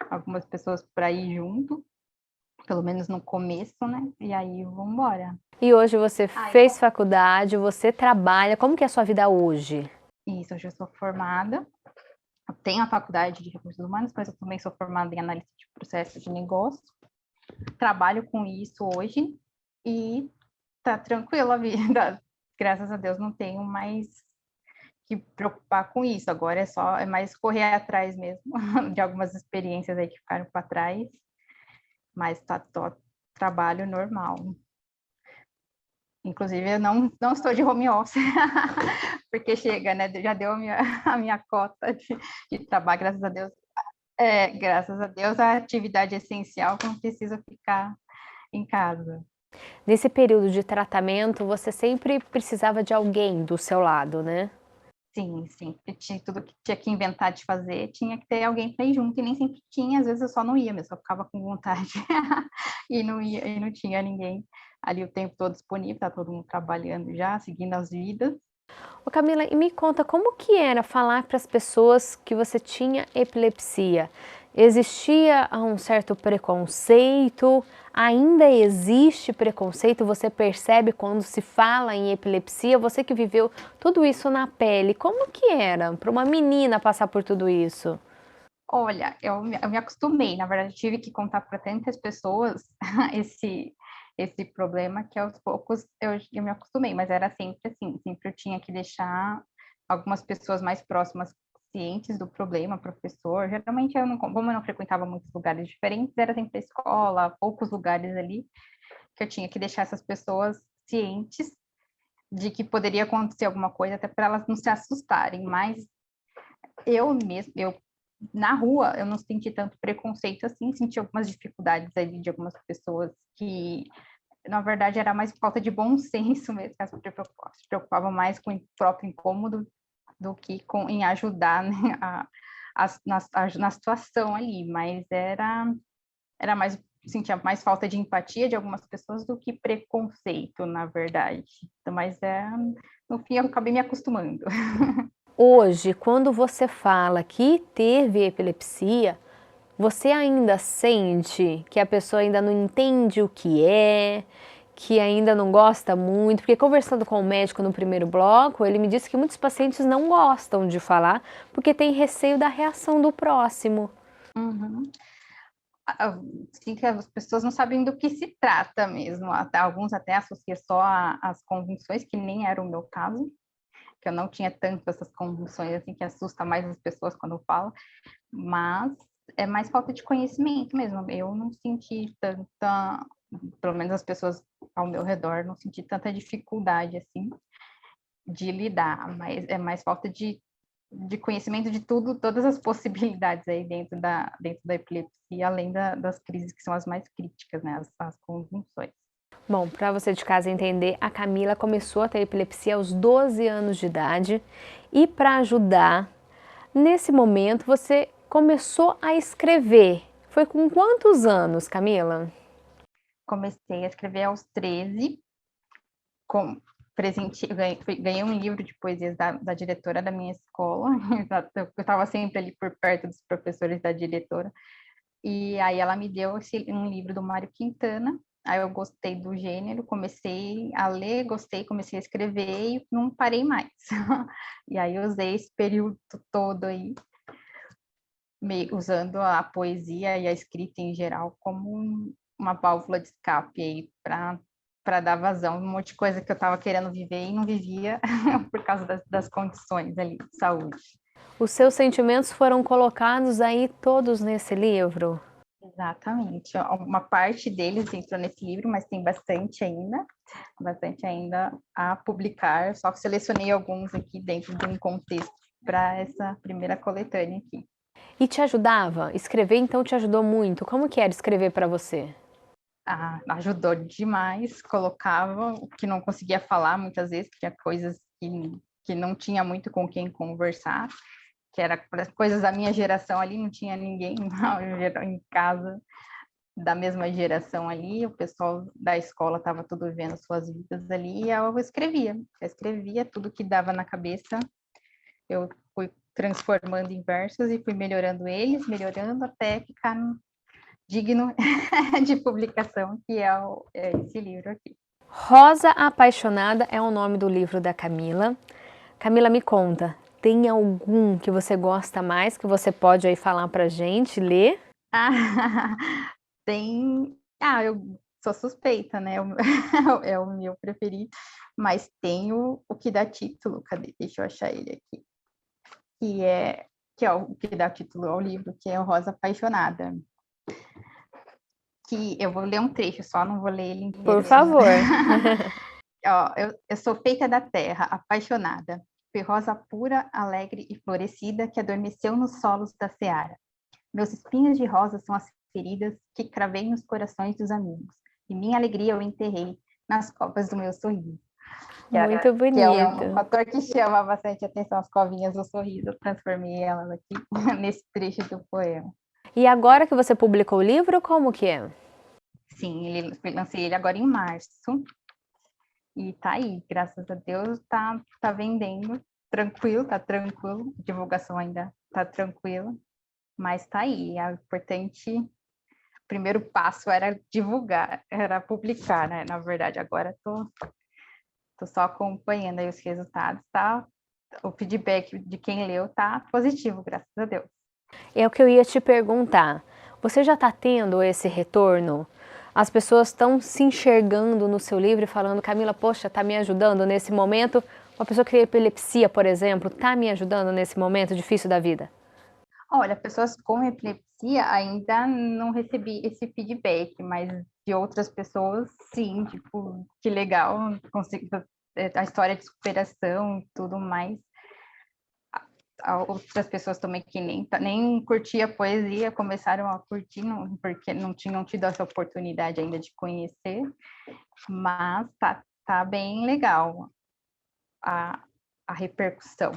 algumas pessoas para ir junto. pelo menos no começo, né? E aí, vamos embora. E hoje você fez faculdade, você trabalha, como que é a sua vida hoje? Isso, hoje eu sou formada, eu tenho a faculdade de recursos humanos, mas eu também sou formada em análise de processos de negócio, trabalho com isso hoje e tá tranquila a vida, graças a Deus não tenho mais que preocupar com isso, agora é mais correr atrás mesmo, de algumas experiências aí que ficaram para trás, mas tá trabalho normal. Inclusive, eu não estou de home office, porque chega, né? Já deu a minha cota de trabalho, graças a Deus. Graças a Deus, a atividade é essencial, que não precisa ficar em casa. Nesse período de tratamento, você sempre precisava de alguém do seu lado, né? Sim, tudo que tinha que inventar de fazer, tinha que ter alguém para ir junto, e nem sempre tinha, às vezes eu só não ia mesmo, só ficava com vontade e não ia, e não tinha ninguém ali o tempo todo disponível, tá todo mundo trabalhando já, seguindo as vidas. Ô Camila, e me conta como que era falar para as pessoas que você tinha epilepsia? Existia um certo preconceito? Ainda existe preconceito? Você percebe quando se fala em epilepsia? Você que viveu tudo isso na pele, como que era para uma menina passar por tudo isso? Olha, eu me acostumei, na verdade, tive que contar para tantas pessoas esse problema que aos poucos eu me acostumei, mas era sempre assim, sempre eu tinha que deixar algumas pessoas mais próximas cientes do problema, professor. Geralmente, como eu não frequentava muitos lugares diferentes, era sempre a escola, poucos lugares ali, que eu tinha que deixar essas pessoas cientes de que poderia acontecer alguma coisa, até para elas não se assustarem, mas eu na rua, eu não senti tanto preconceito assim, senti algumas dificuldades ali de algumas pessoas que, na verdade, era mais falta de bom senso mesmo, que elas se preocupavam mais com o próprio incômodo do que em ajudar, né, na situação ali, mas era mais, sentia mais falta de empatia de algumas pessoas do que preconceito, na verdade. Então, mas no fim eu acabei me acostumando. Hoje, quando você fala que teve epilepsia, você ainda sente que a pessoa ainda não entende o que ainda não gosta muito? Porque conversando com o médico no primeiro bloco, ele me disse que muitos pacientes não gostam de falar porque tem receio da reação do próximo. Uhum. Sim, que as pessoas não sabem do que se trata mesmo. Alguns até associam só às convulsões, que nem era o meu caso, que eu não tinha tanto essas convulsões assim, que assusta mais as pessoas quando eu falo, mas é mais falta de conhecimento mesmo. Eu não senti tanta, pelo menos as pessoas ao meu redor, não senti tanta dificuldade assim de lidar, mas é mais falta de conhecimento de tudo, todas as possibilidades aí dentro da epilepsia, além das crises que são as mais críticas, né, as convulsões. Bom, para você de casa entender, a Camila começou a ter epilepsia aos 12 anos de idade e para ajudar, nesse momento você começou a escrever. Foi com quantos anos, Camila? Comecei a escrever aos 13, ganhei um livro de poesias da diretora da minha escola, eu estava sempre ali por perto dos professores da diretora, e aí ela me deu um livro do Mário Quintana. Aí eu gostei do gênero, comecei a ler, gostei, comecei a escrever e não parei mais. E aí eu usei esse período todo aí, usando a poesia e a escrita em geral como uma válvula de escape aí para dar vazão a um monte de coisa que eu estava querendo viver e não vivia por causa das condições ali de saúde. Os seus sentimentos foram colocados aí todos nesse livro? Exatamente. Uma parte deles entrou nesse livro, mas tem bastante ainda a publicar. Só selecionei alguns aqui dentro de um contexto para essa primeira coletânea aqui. E te ajudava? Escrever então te ajudou muito? Como que era escrever para você? Ajudou demais, colocava o que não conseguia falar muitas vezes, tinha coisas que não tinha muito com quem conversar, que era coisas da minha geração ali, não tinha ninguém em casa da mesma geração ali, o pessoal da escola estava tudo vivendo suas vidas ali, e eu escrevia tudo que dava na cabeça, eu fui transformando em versos e fui melhorando até ficar digno de publicação, que é esse livro aqui. Rosa Apaixonada é o nome do livro da Camila. Camila, me conta, tem algum que você gosta mais, que você pode aí falar pra gente, ler? Tem... eu sou suspeita, né? É o meu preferido, mas tem o que dá título, cadê? Deixa eu achar ele aqui. Que é o que dá título ao livro, que é o Rosa Apaixonada. Que eu vou ler um trecho só, não vou ler ele inteiro. Por favor. Eu sou feita da terra, apaixonada. Fui rosa pura, alegre e florescida que adormeceu nos solos da seara. Meus espinhos de rosa são as feridas que cravei nos corações dos amigos. E minha alegria eu enterrei nas copas do meu sorriso. Muito bonito. Que é um fator que chama bastante atenção, as covinhas do sorriso. Eu transformei elas aqui nesse trecho do poema. E agora que você publicou o livro, como que é? Sim, lancei ele agora em março. E tá aí, graças a Deus, tá vendendo tranquilo, tá tranquilo. A divulgação ainda tá tranquila, mas tá aí. É importante, o primeiro passo era divulgar, era publicar, né? Na verdade, agora tô só acompanhando aí os resultados, tá? O feedback de quem leu tá positivo, graças a Deus. É o que eu ia te perguntar. Você já está tendo esse retorno? As pessoas estão se enxergando no seu livro e falando, Camila, poxa, está me ajudando nesse momento? Uma pessoa que tem epilepsia, por exemplo, está me ajudando nesse momento difícil da vida? Olha, pessoas com epilepsia ainda não recebi esse feedback, mas de outras pessoas, sim, tipo, que legal, a história de superação e tudo mais. Outras pessoas também que nem curtia poesia, começaram a curtir, porque não tinham tido essa oportunidade ainda de conhecer, mas tá bem legal a repercussão.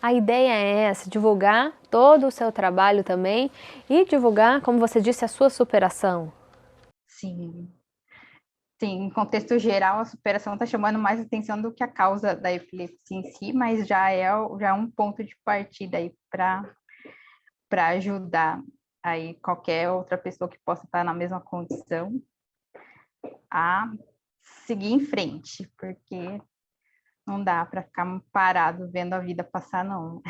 A ideia é essa, divulgar todo o seu trabalho também e divulgar, como você disse, a sua superação. Sim. Sim, em contexto geral, a superação está chamando mais atenção do que a causa da epilepsia em si, mas já é um ponto de partida aí para ajudar aí qualquer outra pessoa que possa estar na mesma condição a seguir em frente, porque não dá para ficar parado vendo a vida passar, não.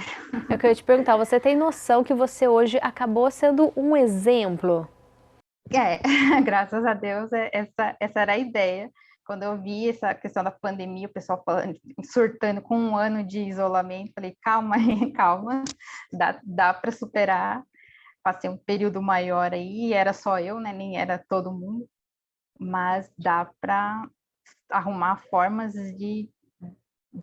Eu queria te perguntar, você tem noção que você hoje acabou sendo um exemplo? Graças a Deus, essa era a ideia. Quando eu vi essa questão da pandemia, o pessoal falando, surtando com 1 ano de isolamento, falei, calma aí, calma, dá para superar. Passei um período maior aí, era só eu, né? Nem era todo mundo, mas dá para arrumar formas de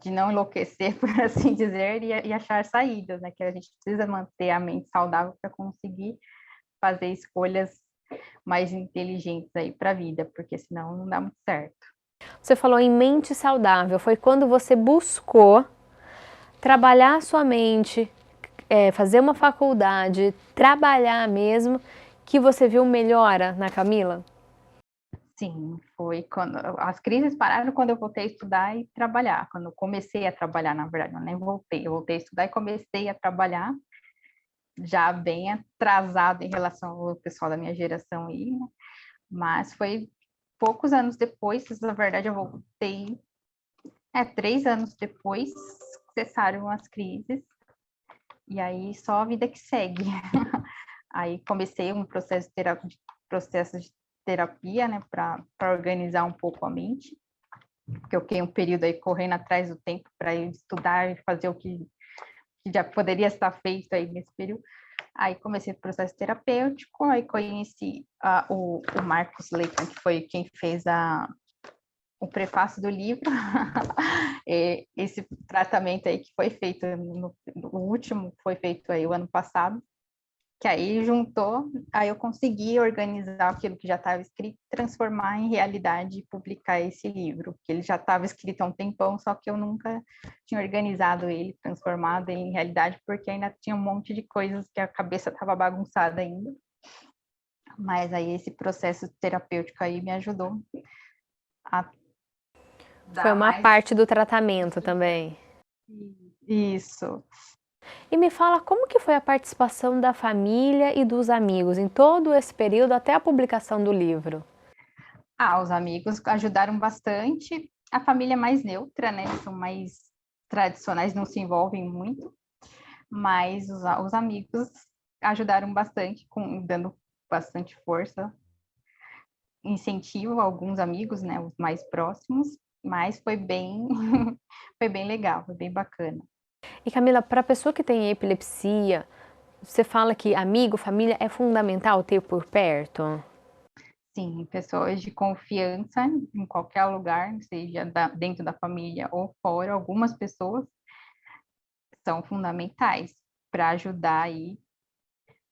não enlouquecer, por assim dizer, e achar saídas, né? Que a gente precisa manter a mente saudável para conseguir fazer escolhas mais inteligentes aí para a vida, porque senão não dá muito certo. Você falou em mente saudável, foi quando você buscou trabalhar a sua mente, fazer uma faculdade, trabalhar mesmo, que você viu melhora na Camila? Sim, foi quando as crises pararam quando eu voltei a estudar e trabalhar. Quando eu comecei a trabalhar, na verdade, eu nem voltei. Eu voltei a estudar e comecei a trabalhar, já bem atrasado em relação ao pessoal da minha geração aí, né? Mas foi poucos anos depois, na verdade, eu voltei, 3 anos depois, cessaram as crises, e aí só a vida que segue. Aí comecei um processo de terapia, né, para organizar um pouco a mente, porque eu fiquei um período aí correndo atrás do tempo para estudar e fazer o que já poderia estar feito aí nesse período. Aí comecei o processo terapêutico, aí conheci o Marcos Leighton, que foi quem fez o prefácio do livro. Esse tratamento aí que foi feito, o último foi feito aí o ano passado, que aí juntou, aí eu consegui organizar aquilo que já estava escrito, transformar em realidade e publicar esse livro, que ele já estava escrito há um tempão, só que eu nunca tinha organizado ele, transformado ele em realidade, porque ainda tinha um monte de coisas que a cabeça estava bagunçada ainda. Mas aí esse processo terapêutico aí me ajudou a dar Foi uma parte do tratamento também. Isso. E me fala como que foi a participação da família e dos amigos em todo esse período até a publicação do livro? Os amigos ajudaram bastante. A família é mais neutra, né? Eles são mais tradicionais, não se envolvem muito, mas os amigos ajudaram bastante, dando bastante força, incentivo a alguns amigos, né? Os mais próximos, mas foi bem, foi bem legal, foi bem bacana. E Camila, para a pessoa que tem epilepsia, você fala que amigo, família é fundamental ter por perto? Sim, pessoas de confiança em qualquer lugar, seja dentro da família ou fora, algumas pessoas são fundamentais para ajudar aí,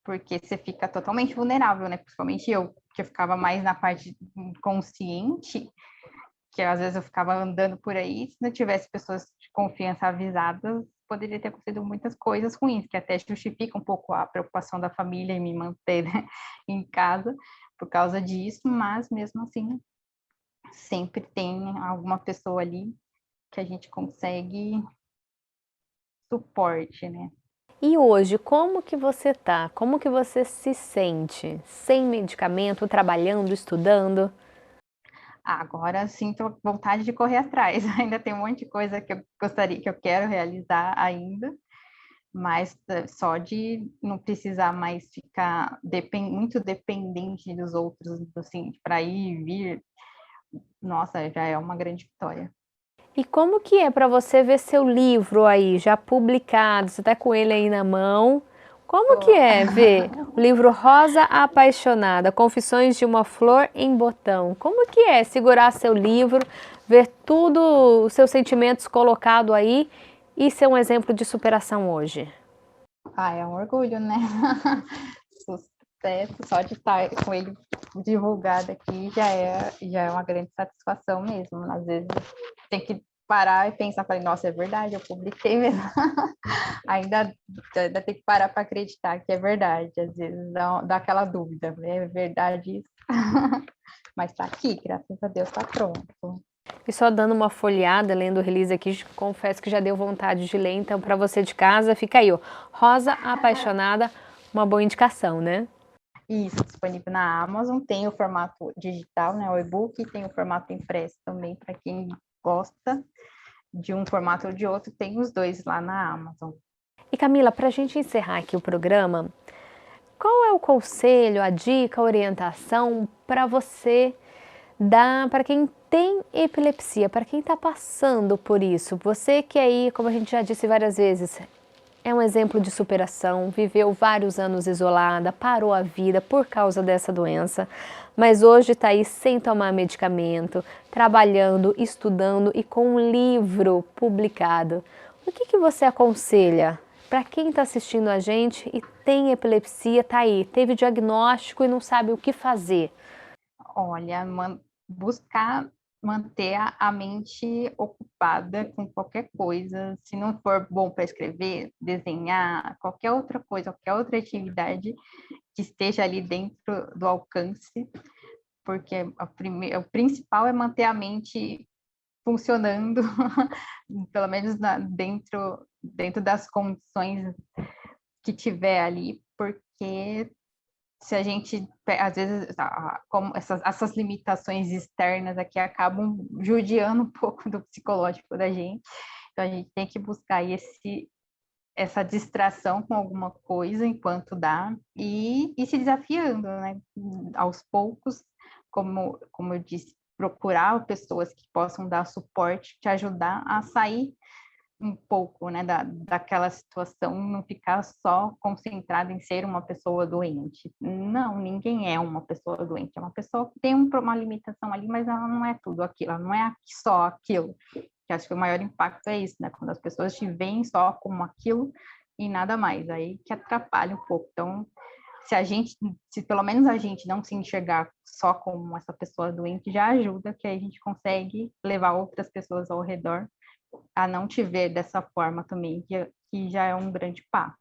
porque você fica totalmente vulnerável, né? Principalmente eu, que eu ficava mais na parte consciente, que às vezes eu ficava andando por aí, se não tivesse pessoas de confiança avisadas, poderia ter acontecido muitas coisas ruins, que até justifica um pouco a preocupação da família em me manter, né, em casa por causa disso, mas mesmo assim, sempre tem alguma pessoa ali que a gente consegue suporte, né? E hoje, como que você tá? Como que você se sente? Sem medicamento, trabalhando, estudando? Agora sinto vontade de correr atrás. Ainda tem um monte de coisa que eu gostaria, que eu quero realizar ainda, mas só de não precisar mais ficar muito dependente dos outros, assim, para ir e vir, nossa, já é uma grande vitória. E como que é para você ver seu livro aí, já publicado, você tá com ele aí na mão? Como que é ver o livro Rosa Apaixonada, Confissões de uma Flor em Botão? Como que é segurar seu livro, ver tudo, os seus sentimentos colocados aí e ser um exemplo de superação hoje? É um orgulho, né? Sucesso, só de estar com ele divulgado aqui já é uma grande satisfação mesmo. Às vezes tem que parar e pensar, falei, nossa, é verdade, eu publiquei mesmo. ainda tem que parar para acreditar que é verdade. Às vezes dá aquela dúvida, é verdade isso? Mas tá aqui, graças a Deus tá pronto. E só dando uma folheada, lendo o release aqui, confesso que já deu vontade de ler, então para você de casa, fica aí, ó, Rosa Apaixonada, uma boa indicação, né? Isso, disponível na Amazon, tem o formato digital, né, o e-book, tem o formato impresso também, para quem gosta de um formato ou de outro, tem os dois lá na Amazon. E Camila, para a gente encerrar aqui o programa, qual é o conselho, a dica, a orientação para você dar para quem tem epilepsia, para quem está passando por isso? Você que aí, como a gente já disse várias vezes, é um exemplo de superação, viveu vários anos isolada, parou a vida por causa dessa doença, mas hoje está aí sem tomar medicamento, trabalhando, estudando e com um livro publicado. O que você aconselha para quem está assistindo a gente e tem epilepsia, está aí, teve diagnóstico e não sabe o que fazer? Olha, buscar manter a mente ocupada com qualquer coisa. Se não for bom para escrever, desenhar, qualquer outra coisa, qualquer outra atividade que esteja ali dentro do alcance, porque o principal é manter a mente funcionando, pelo menos dentro das condições que tiver ali, porque se a gente, às vezes, como essas limitações externas aqui acabam judiando um pouco do psicológico da gente, então a gente tem que buscar essa distração com alguma coisa enquanto dá e se desafiando, né? Aos poucos, como eu disse, procurar pessoas que possam dar suporte, te ajudar a sair um pouco, né, daquela situação, não ficar só concentrado em ser uma pessoa doente. Não, ninguém é uma pessoa doente, é uma pessoa que tem uma limitação ali, mas ela não é tudo aquilo, ela não é só aquilo. Que acho que o maior impacto é isso, né, quando as pessoas te veem só como aquilo e nada mais, aí que atrapalha um pouco. Então, se pelo menos a gente não se enxergar só como essa pessoa doente, já ajuda, que aí a gente consegue levar outras pessoas ao redor a não te ver dessa forma também, que já é um grande passo.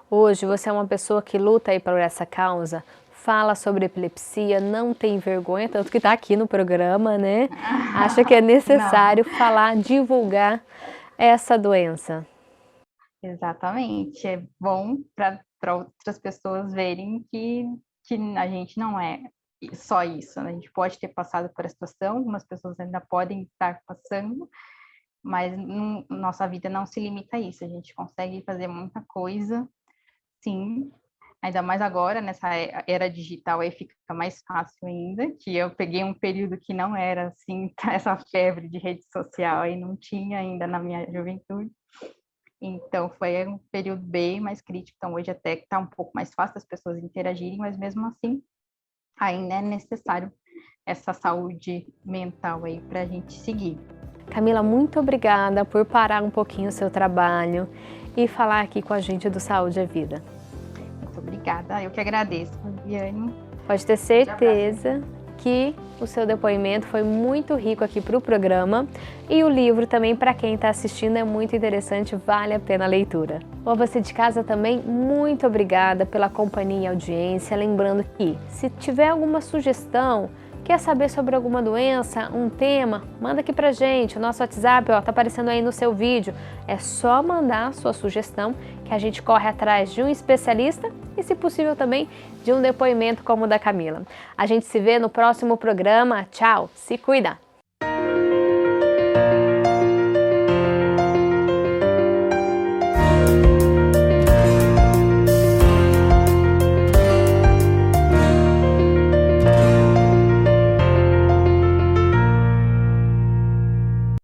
Hoje você é uma pessoa que luta aí por essa causa, fala sobre epilepsia, não tem vergonha, tanto que está aqui no programa, né? Acha que é necessário falar, divulgar essa doença? Exatamente. É bom para outras pessoas verem que a gente não é só isso, né? A gente pode ter passado por essa situação, algumas pessoas ainda podem estar passando, mas nossa vida não se limita a isso. A gente consegue fazer muita coisa, sim. Ainda mais agora, nessa era digital, aí fica mais fácil ainda, que eu peguei um período que não era assim, essa febre de rede social, aí não tinha ainda na minha juventude. Então, foi um período bem mais crítico. Então, hoje até que está um pouco mais fácil as pessoas interagirem, mas mesmo assim, ainda é necessário essa saúde mental aí para a gente seguir. Camila, muito obrigada por parar um pouquinho o seu trabalho e falar aqui com a gente do Saúde é Vida. Muito obrigada. Eu que agradeço, Viviane. Pode ter certeza que o seu depoimento foi muito rico aqui para o programa e o livro também, para quem está assistindo, é muito interessante, vale a pena a leitura. Ou você de casa também, muito obrigada pela companhia e audiência. Lembrando que, se tiver alguma sugestão, quer saber sobre alguma doença, um tema, manda aqui pra gente. O nosso WhatsApp tá aparecendo aí no seu vídeo. É só mandar a sua sugestão que a gente corre atrás de um especialista e, se possível, também de um depoimento como o da Camila. A gente se vê no próximo programa. Tchau, se cuida!